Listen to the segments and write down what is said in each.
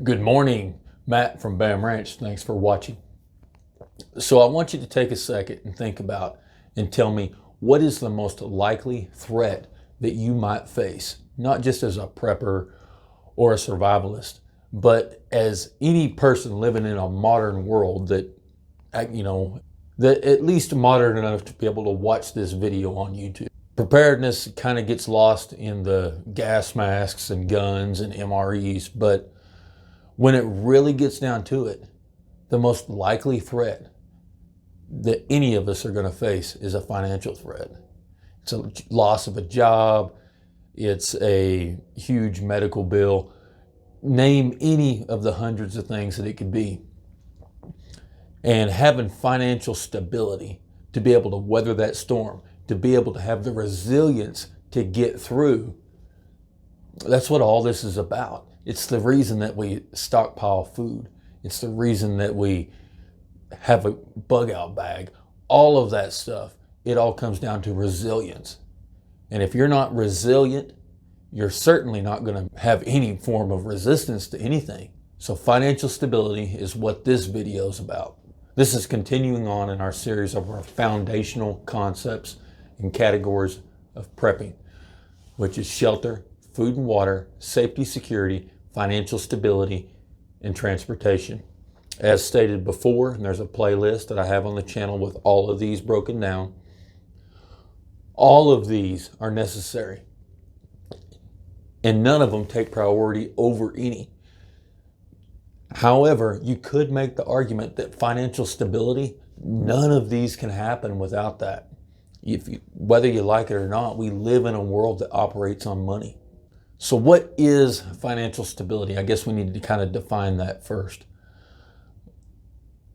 Good morning, Matt from Bam Ranch. Thanks for watching. So I want you to take a second and think about and tell me, what is the most likely threat that you might face, not just as a prepper or a survivalist, but as any person living in a modern world that at least modern enough to be able to watch this video on YouTube. Preparedness kind of gets lost in the gas masks and guns and MREs, but when it really gets down to it, the most likely threat that any of us are going to face is a financial threat. It's a loss of a job. It's a huge medical bill. Name any of the hundreds of things that it could be. And having financial stability to be able to weather that storm, to be able to have the resilience to get through, that's what all this is about. It's the reason that we stockpile food. It's the reason that we have a bug out bag. All of that stuff, it all comes down to resilience. And if you're not resilient, you're certainly not going to have any form of resistance to anything. So financial stability is what this video is about. This is continuing on in our series of our foundational concepts and categories of prepping, which is shelter, food and water, safety, security, financial stability, and transportation. As stated before, and there's a playlist that I have on the channel with all of these broken down. All of these are necessary, and none of them take priority over any. However, you could make the argument that financial stability, none of these can happen without that. Whether you like it or not, we live in a world that operates on money. So what is financial stability? I guess we need to kind of define that first.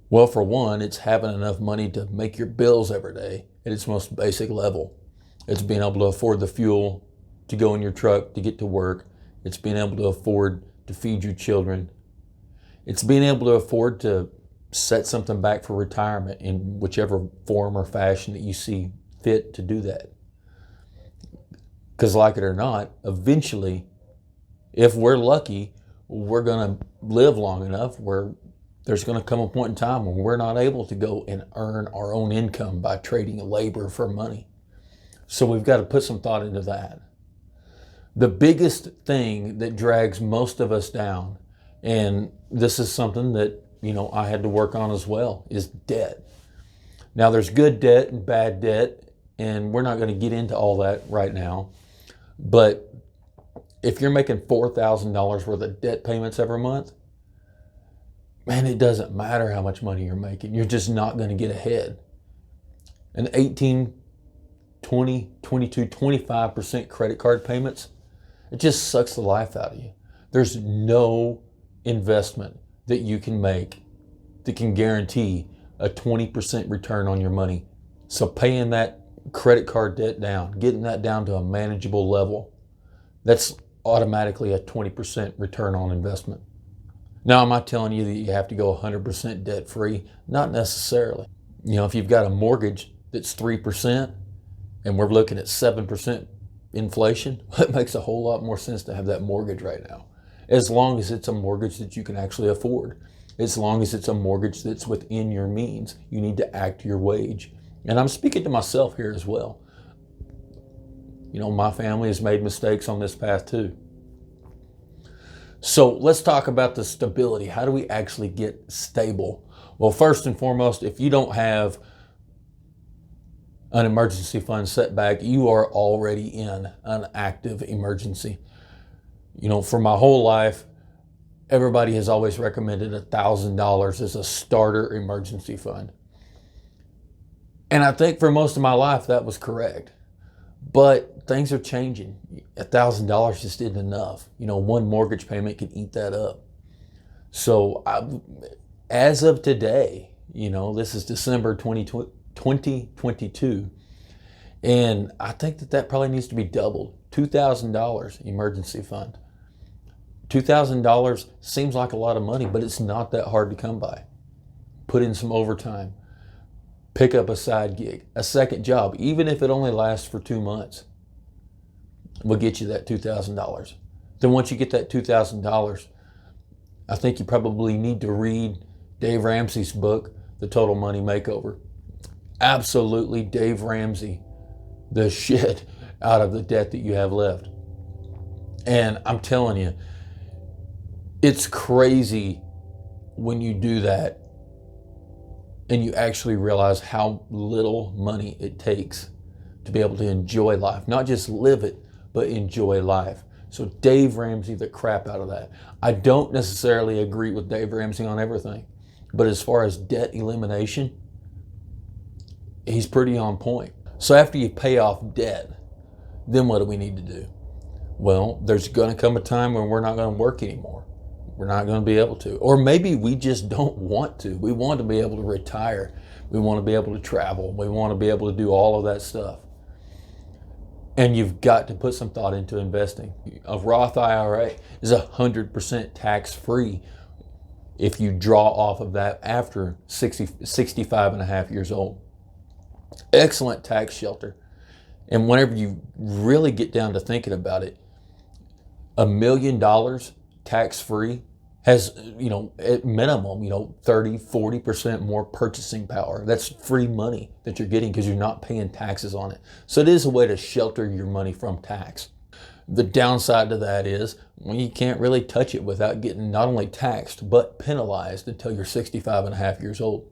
Well, for one, it's having enough money to make your bills every day at its most basic level. It's being able to afford the fuel to go in your truck to get to work. It's being able to afford to feed your children. It's being able to afford to set something back for retirement in whichever form or fashion that you see fit to do that. Because like it or not, eventually, if we're lucky, we're going to live long enough where there's going to come a point in time when we're not able to go and earn our own income by trading labor for money. So we've got to put some thought into that. The biggest thing that drags most of us down, and this is something that I had to work on as well, is debt. Now there's good debt and bad debt, and we're not going to get into all that right now. But if you're making $4,000 worth of debt payments every month, man, it doesn't matter how much money you're making. You're just not going to get ahead. An 18, 20, 22, 25% credit card payments, it just sucks the life out of you. There's no investment that you can make that can guarantee a 20% return on your money. So paying that credit card debt down, getting that down to a manageable level, that's automatically a 20% return on investment. Now, am I telling you that you have to go 100% debt free? Not necessarily. If you've got a mortgage that's 3% and we're looking at 7% inflation, it makes a whole lot more sense to have that mortgage right now. As long as it's a mortgage that you can actually afford. As long as it's a mortgage that's within your means. You need to act your wage. And I'm speaking to myself here as well. My family has made mistakes on this path too. So let's talk about the stability. How do we actually get stable? Well, first and foremost, if you don't have an emergency fund set back, you are already in an active emergency. For my whole life, everybody has always recommended $1,000 as a starter emergency fund. And I think for most of my life that was correct. But things are changing. $1,000 just isn't enough. One mortgage payment can eat that up. So as of today, this is December 2022. And I think that probably needs to be doubled. $2,000 emergency fund. $2,000 seems like a lot of money, but it's not that hard to come by. Put in some overtime. Pick up a side gig, a second job, even if it only lasts for 2 months, will get you that $2,000. Then once you get that $2,000, I think you probably need to read Dave Ramsey's book, The Total Money Makeover. Absolutely, Dave Ramsey, the shit out of the debt that you have left. And I'm telling you, it's crazy when you do that and you actually realize how little money it takes to be able to enjoy life. Not just live it, but enjoy life. So Dave Ramsey, the crap out of that. I don't necessarily agree with Dave Ramsey on everything, but as far as debt elimination, he's pretty on point. So after you pay off debt, then what do we need to do? Well, there's going to come a time when we're not going to work anymore. We're not going to be able to. Or maybe we just don't want to. We want to be able to retire. We want to be able to travel. We want to be able to do all of that stuff. And you've got to put some thought into investing. A Roth IRA is 100% tax-free if you draw off of that after 65 and a half years old. Excellent tax shelter. And whenever you really get down to thinking about it, $1 million tax-free has, at minimum, 30, 40% more purchasing power. That's free money that you're getting because you're not paying taxes on it. So it is a way to shelter your money from tax. The downside to that is, you can't really touch it without getting not only taxed, but penalized until you're 65 and a half years old.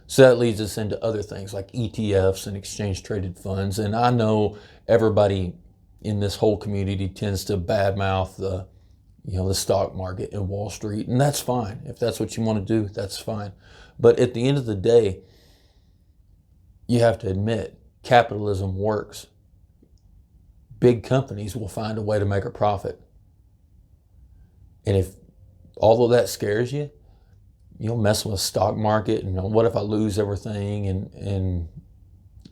So that leads us into other things like ETFs and exchange traded funds. And I know everybody in this whole community tends to badmouth the stock market and Wall Street, and that's fine. If that's what you want to do, that's fine. But at the end of the day, you have to admit, capitalism works. Big companies will find a way to make a profit. And if although that scares you, mess with the stock market and what if I lose everything and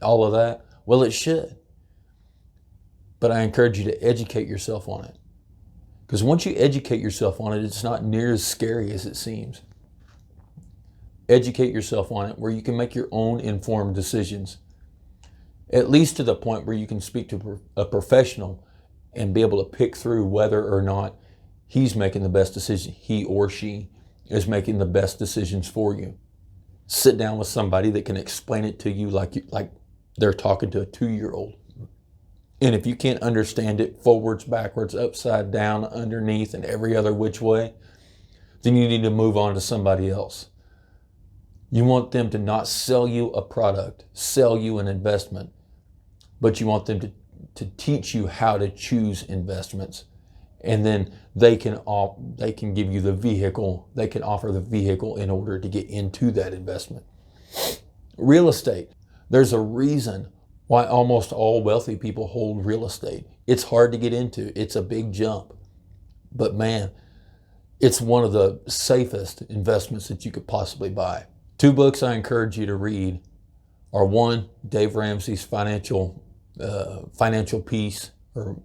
all of that? Well, it should. But I encourage you to educate yourself on it. Because once you educate yourself on it, it's not near as scary as it seems. Educate yourself on it where you can make your own informed decisions. At least to the point where you can speak to a professional and be able to pick through whether or not he's making the best decision, he or she is making the best decisions for you. Sit down with somebody that can explain it to you like they're talking to a 2-year-old. And if you can't understand it forwards, backwards, upside down, underneath, and every other which way, then you need to move on to somebody else. You want them to not sell you a product, sell you an investment, but you want them to teach you how to choose investments. And then they can give you the vehicle, they can offer the vehicle in order to get into that investment. Real estate. There's a reason why almost all wealthy people hold real estate. It's hard to get into. It's a big jump. But man, it's one of the safest investments that you could possibly buy. 2 books I encourage you to read are, one, Dave Ramsey's Financial Peace, or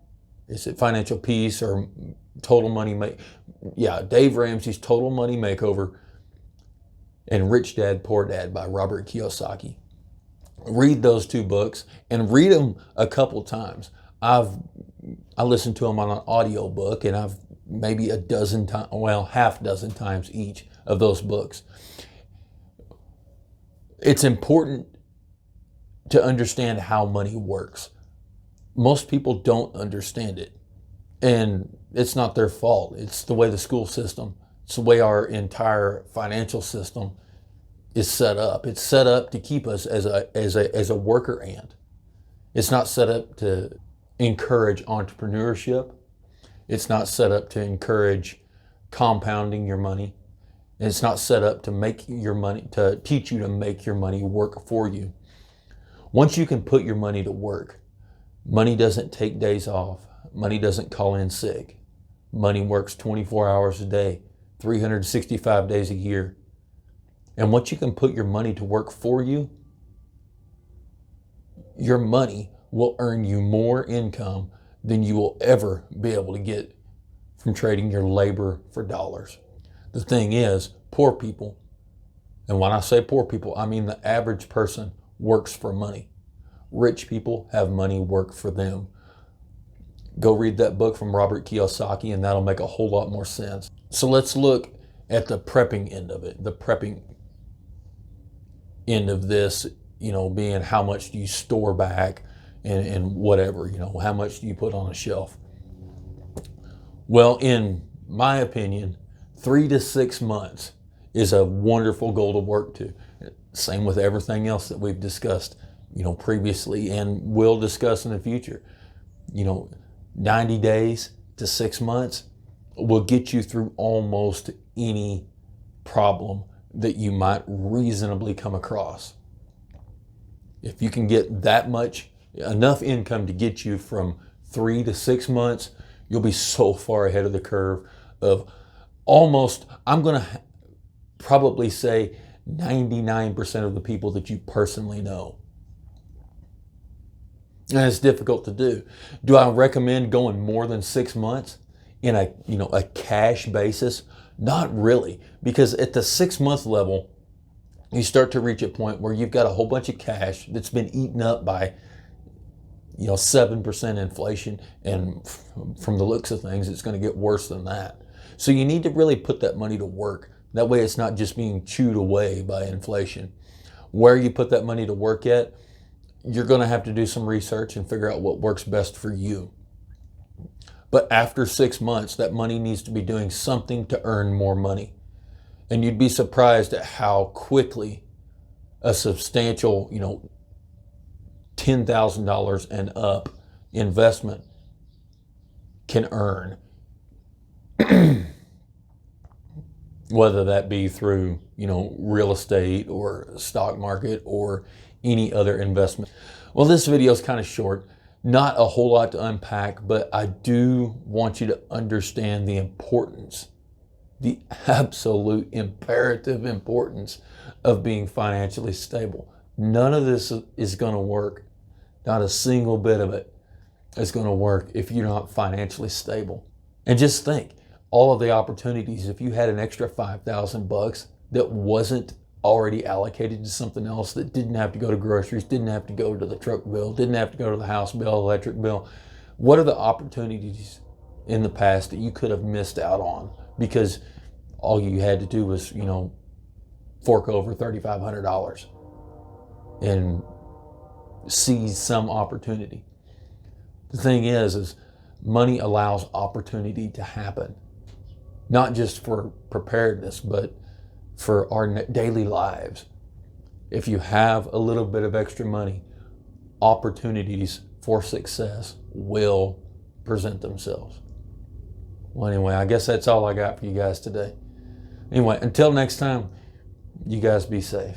is it Financial Peace or Total Money Dave Ramsey's Total Money Makeover, and Rich Dad, Poor Dad by Robert Kiyosaki. Read those 2 books and read them a couple times. I listened to them on an audio book, and I've maybe half dozen times each of those books. It's important to understand how money works. Most people don't understand it, and it's not their fault. It's the way the school system, it's the way our entire financial system is set up. It's set up to keep us as a worker ant. It's not set up to encourage entrepreneurship. It's not set up to encourage compounding your money. It's not set up to make your money, to teach you to make your money work for you. Once you can put your money to work, money doesn't take days off. Money doesn't call in sick. Money works 24 hours a day, 365 days a year. And once you can put your money to work for you, your money will earn you more income than you will ever be able to get from trading your labor for dollars. The thing is, poor people, and when I say poor people, I mean the average person works for money. Rich people have money work for them. Go read that book from Robert Kiyosaki, and that'll make a whole lot more sense. So let's look at the prepping end of it. The prepping end of this, being how much do you store back and whatever, how much do you put on a shelf? Well, in my opinion, 3 to 6 months is a wonderful goal to work to. Same with everything else that we've discussed, previously and will discuss in the future. 90 days to 6 months will get you through almost any problem that you might reasonably come across. If you can get that much, enough income to get you from 3 to 6 months, you'll be so far ahead of the curve of almost, I'm going to probably say 99% of the people that you personally know. And it's difficult to do. Do I recommend going more than 6 months in a cash basis? Not really, because at the 6 month level, you start to reach a point where you've got a whole bunch of cash that's been eaten up by 7% inflation, and from the looks of things, it's going to get worse than that. So you need to really put that money to work. That way it's not just being chewed away by inflation. Where you put that money to work at, you're going to have to do some research and figure out what works best for you. But after 6 months, that money needs to be doing something to earn more money. And you'd be surprised at how quickly a substantial, $10,000 and up investment can earn. Whether that be through, real estate or stock market or any other investment. Well, this video is kind of short, not a whole lot to unpack, but I do want you to understand the importance, the absolute imperative importance of being financially stable. None of this is going to work. Not a single bit of it is going to work if you're not financially stable. And just think, all of the opportunities, if you had an extra $5,000 that wasn't already allocated to something else, that didn't have to go to groceries, didn't have to go to the truck bill, didn't have to go to the house bill, electric bill, what are the opportunities in the past that you could have missed out on because all you had to do was, fork over $3,500 and seize some opportunity? The thing is money allows opportunity to happen, not just for preparedness, but for our daily lives. If you have a little bit of extra money, opportunities for success will present themselves. Well, anyway, I guess that's all I got for you guys today. Anyway, until next time, you guys be safe.